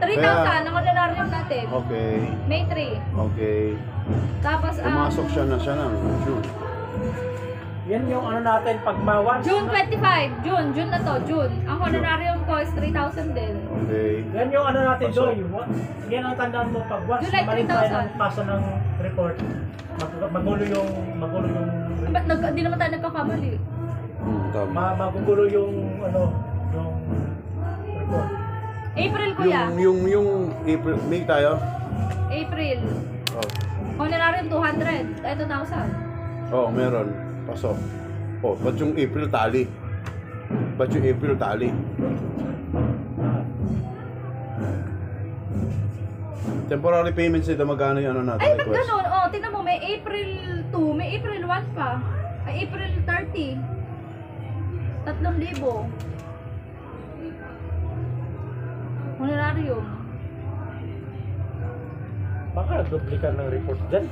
3,000 ang honorarium natin. Okay. May 3. Okay. Tapos, Pumasok siya na June. Yan yung ano natin pag mawan. June 25. June na to. June. Ang honorarium ko is 3,000 din. Okay. Yan yung ano natin doon. Yan ang tandaan mo pag once July maling tayo 3,000. ng pasa ng report. Magulo yung Ba't di naman tayo nagkakamali? Tama. magugulo yung ano yung report. April kuya. Yung April, May tayo? April. Oh. Honorarium 200. 2,000. Oh, meron. Pasok. Oh, ba't yung April tali? Ba't yung April tali? Temporary payments nito, magkano yung ano natin? Ay, ba't request? ganun? Oh, tingnan mo, may April 2, may April 1 pa. Ay, April 30. 3,000. Honorarium. Baka duplikan ng report dyan.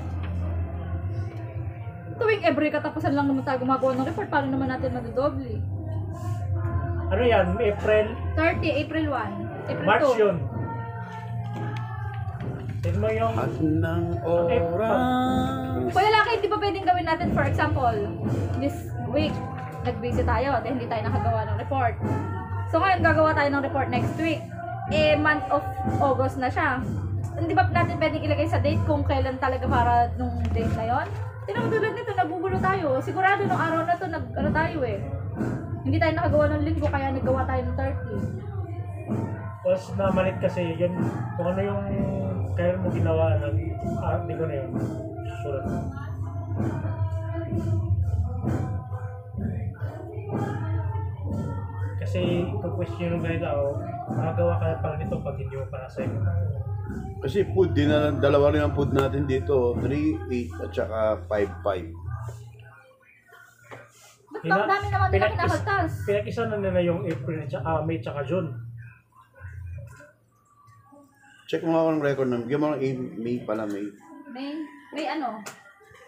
Tuwing every katapusan lang naman tayo gumagawa ng report, paano naman natin madodoble? Ano yan? April, 30, April 1. April March 2. yun. Tignan mo yung At ng oras. Kuya Laki, di ba pwedeng gawin natin, for example, this week, nag-busy tayo, dahil hindi tayo nakagawa ng report. So ngayon, gagawa tayo ng report next week. Eh, month of August na siya. Hindi ba natin pwedeng ilagay sa date kung kailan talaga para nung date na yon? Tinang tulad nito, nagugulo tayo. Sigurado nung araw na to, ano tayo eh. Hindi tayo nakagawa ng linggo, kaya naggawa tayo ng 30. tapos namalit kasi yun kung ano yung kaya mo ginawa ng hindi ko na yun surat. Kasi kung question yung ganito ako, makagawa ka na pang nito pag hindi mo pa nasa iyo. Kasi food, dalawa rin ang food natin dito. 3, 8 at saka 5, 5. Ba't ang dami naman nila kinakaltas? Pinag-isa na nila yung April, May, tsaka June. Check mo nga ako ng record ng bigyan mo ng May pala, May. May ano?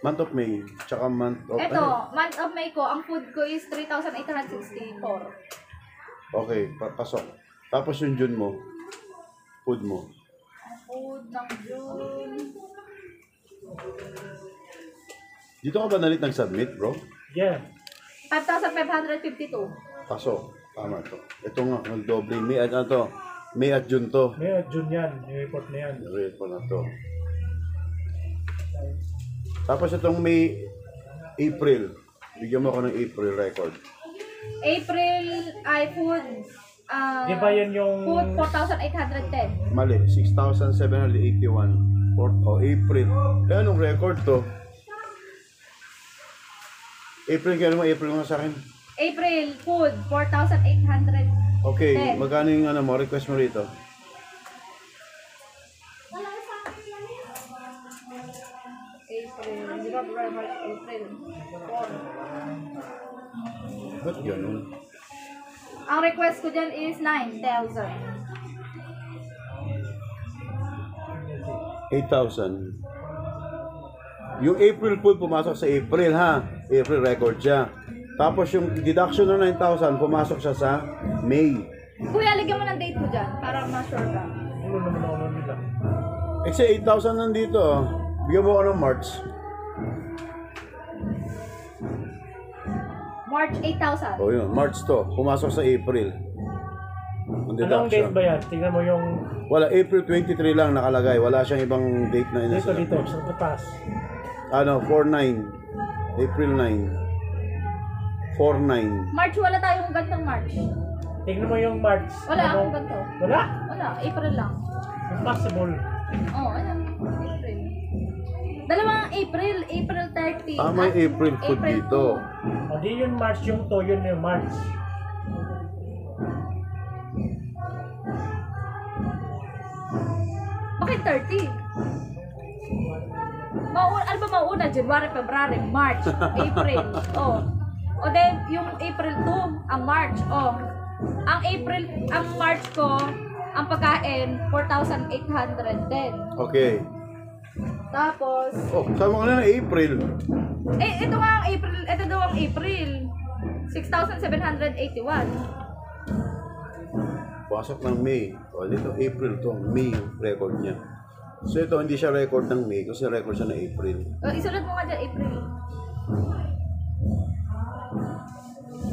Month of May, tsaka month of... Eto, month of May ko, ang food ko is 3,864. Okay, pasok. Tapos yung June mo, food mo. Ang food ng June. Dito ka ba nalit nag-submit, bro? Yeah. 5,552. Pasok. Tama to. Ito nga, nag-doble. May at ano to? May at June to. May at June yan, yung report na yan. Read ko na to. Tapos itong May, April. Bigyan mo ako ng April record. April ay food. Di ba yan yung... Food 4,810. Mali, 6,781. April. Eh, anong record to? April, kaya naman April nga sa akin. April food 4,800. Okay, magkano yung ano mo, request mo rito? April, April 4. Ba't ganun? Ang request ko dyan is 9,000. 8,000. Yung April food pumasok sa April, ha? April record siya. Tapos yung deduction ng 9,000 pumasok siya sa May. Kuya, ligyan mo ng date mo dyan para ma-sure ka. Ano naman ako nila? Kasi 8,000 nandito. Bigyan mo ako ng March. March 8,000. O yun, March to. Pumasok sa April. Ang Anong date deduction. ba yan? Tingnan mo yung... Wala, April 23 lang nakalagay. Wala siyang ibang date na Dito, inasagot. dito. Sa taas. Ano, 4-9. April 9. 4-9. March, wala tayong gantong March. Tingnan mo yung March. Wala Ano? akong ganto. Wala? Wala, April lang. Impossible. Oo, ano? April. Dalawang April, April 30. Ah, may at April food April dito. 2. O di yun March yung to, yun yung March. Bakit 30? Ano ba mauuna? January, February, March, April. Oh. O then, yung April 2, ang March. Oh. Ang March ko, ang pagkain, 4,810. Okay. Tapos, Oh, sama ka na ng April. ito nga ang April, ito daw ang April. 6,781. Pasok ng May. O, dito, April to. May yung record niya. So, ito, hindi siya record ng May kasi record siya ng April. O, isulat mo nga dyan, April.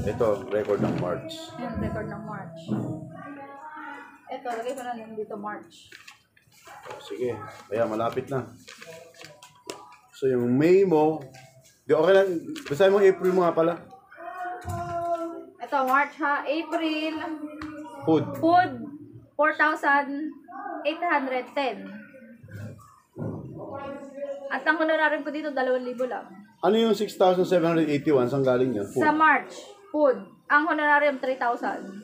Ito, record ng March. Ayan, record ng March. Ito, lagay ko na lang dito, March. Sige, kaya malapit na. So, yung May mo, di okay lang, basahin mo April mo nga pala. Ito, March ha. April, Food. food, 4,810. At ang honorarin ko dito, 2,000 lang. Ano yung 6,781? Saan galing yun? Food. Sa March, food. Ang honorarium, 3,000.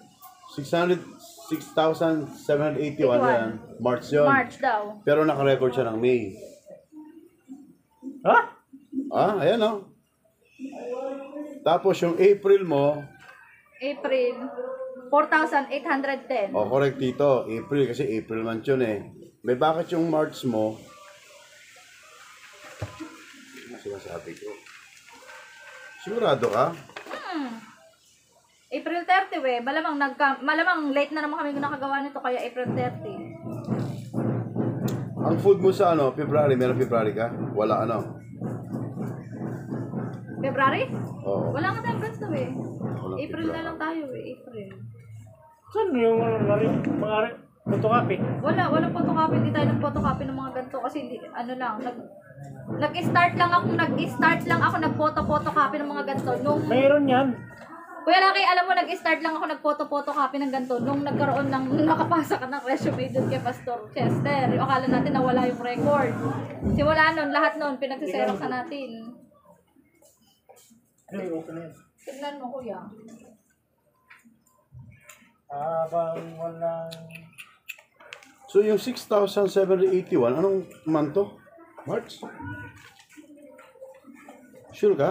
6,781 yan. March yun. March daw. Pero naka-record siya ng May. Ha? Ah, ayan o. Tapos yung April mo, April, 4,810. oh, correct dito. April, kasi April month yun eh. May bakit yung March mo? Ano sinasabi ko? Sigurado ka? April 30 we, malamang late na naman kami nakagawa nito kaya April 30. Ang food mo sa ano, February, meron February ka? Wala ano? February? Oo. Wala nga tayong ganito eh. Walang April na February. lang tayo eh, April. Saan yung mga photocopy? Walang photocopy, hindi tayo nag-photocopy ng mga ganito kasi hindi, ano lang, nag-start lang ako nag-photocopy ng mga ganito nung Mayroon yan. Kuya Laki, alam mo, nag-start lang ako nag-photocopy ng ganito nung nagkaroon ng nakapasa ka ng resume doon kay Pastor Chester. Yung akala natin nawala yung record. Simula nun, lahat nun, pinagsiserox na natin. Ay, okay na yan. Tignan mo, kuya. Habang walang... So yung 6,781, anong month to? March? Sure ka?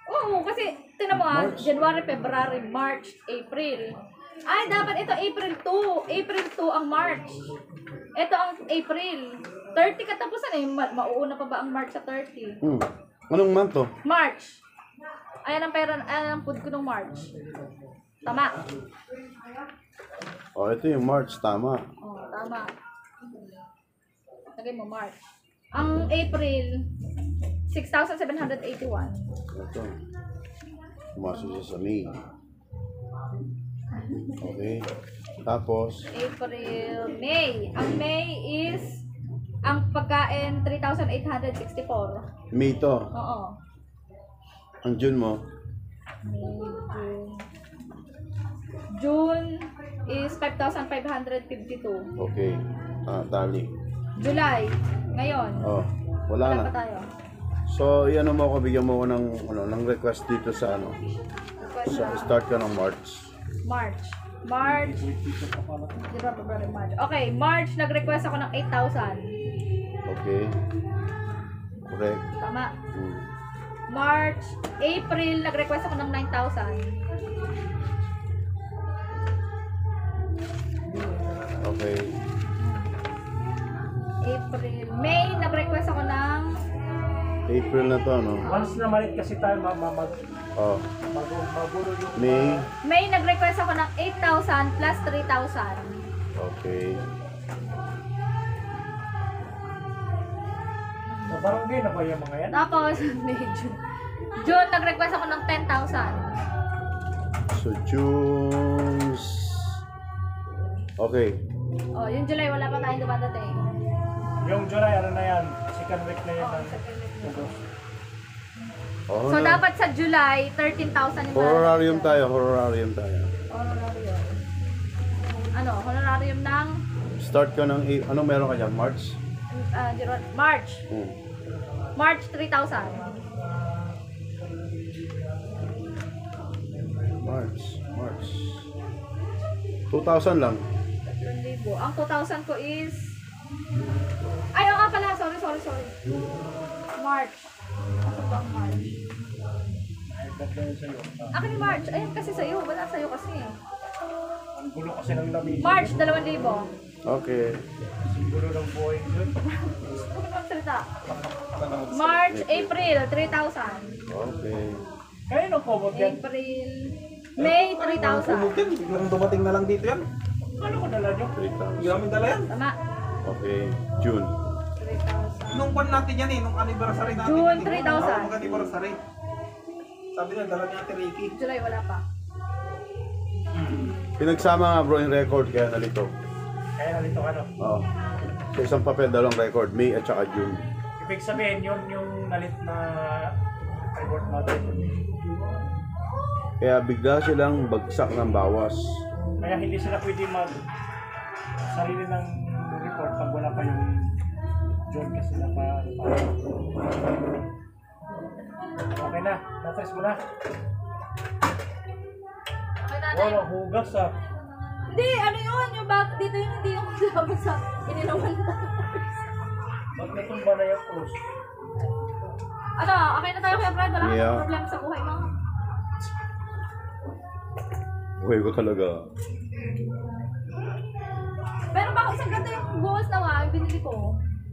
Oo, kasi, tignan mo March. January, February, March, April. Ay, dapat ito April 2. April 2 ang March. Ito ang April. 30 katapusan eh. Mauuna pa ba ang March sa 30? Anong month to? March. Ayan ang pera, ayan ang food ko nung March. Tama. Oh, ito yung March, tama. Oh, tama. Lagay mo March. Ang April, 6,781. Ito. Pumasok siya sa May. Okay. Tapos, April, May. Ang May is, ang pagkain, 3,864. May to. Oo. Ang June mo, May, June is 5,552. okay. Tali. July, ngayon. Oh, wala Wala na. pa tayo. So, iyan mo ako, bigyan mo ko ng, ng request dito sa ano. Request Sa, na start ka ng March. March. February, March. Okay, March, nag-request ako ng 8,000. Okay. Correct. Tama. Hmm. March, April, nag-request ako ng 9,000. Okay. April. May, nag-request ako ng April na to, no? Once na malit kasi tayo Oh. magulo yung... May, nag-request ako ng 8,000 plus 3,000. Okay. Nabarangay na ba yung mga yan? Tapos, May, June, nag-request ako ng 10,000. So, June... Okay. Oh, yung July, wala pa tayong dumadating. Yung July, ano na yan? Second week na yan. Oh, second week na. Oh, So, dapat sa July, 13,000 yung Honorarium tayo, honorarium tayo. Honorarium. Ano? Honorarium ng Start ka ng, anong meron ka dyan? March? March. Hmm. March, 3,000. March. 2,000 lang. 3,000. Ang 2,000 ko is... Ay, oo nga pala. Sorry. March. Ano ba ang March? Akin yung March. Ayun kasi sa'yo. Wala sa'yo kasi. Ang gulo kasi ng lamig. March, 2,000. Okay. Ang gulo ng buhay dun. Ano bang salita? March, April, 3,000. Okay. Kaya nung kumot yan? April, May, 3,000. Biglang dumating na lang dito yan. Ano ko dala nyo? 3,000. Hindi namin dala yan. Tama. Okay, June. 3,000. Nung pan natin yan eh, nung anniversary natin. June, yan eh. 3,000. Bago mag-anniversary. Sabi niya, dala niya Ate Ricky. July, wala pa. Pinagsama nga bro yung record kaya nalito. Kaya nalito ka no? Oo. Sa isang papel, dalawang record, May at saka June. Ibig sabihin yun yung nalit na report natin. Kaya bigla silang bagsak ng bawas. Kaya hindi sila pwede mag sarili ng report pag wala pa yung John kasi sila pa. Okay na, natres mo na. Okay, nanay. Wala, hugas ah. Hindi, ano yun? Yung back dito yun, hindi yung kasama sa inilawan na. Ba't natumba na yung cruise? Ano, okay na tayo Kuya Brad. Wala Yeah. kang problema sa buhay mo. Buhay ko talaga. Pero bakit isang ganda yung buhos na nga, yung binili ko.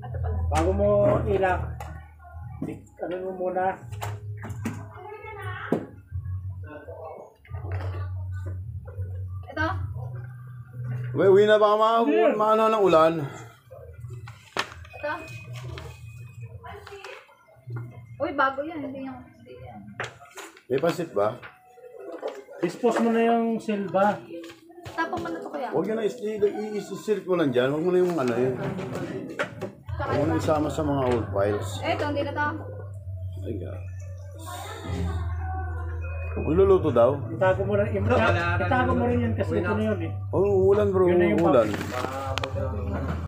Ito pala. Bago mo ilak, ano mo muna, Ito? Uwi na baka maano ng ulan. Ito? Uy, bago yan. Hindi yan. May pasit ba? dispose mo na yung silba. Tapos mo na ito Kuya. Huwag yun na i-circle ko lang dyan. Huwag mo na yung ano yun. Tsaka Huwag mo na ito. isama sa mga old files. Ito, hindi na to. Ay God. Magluluto daw? Itago mo rin, itago mo rin yan kasi ito na yun eh. Oh, ulan bro, Yun na yung ulan.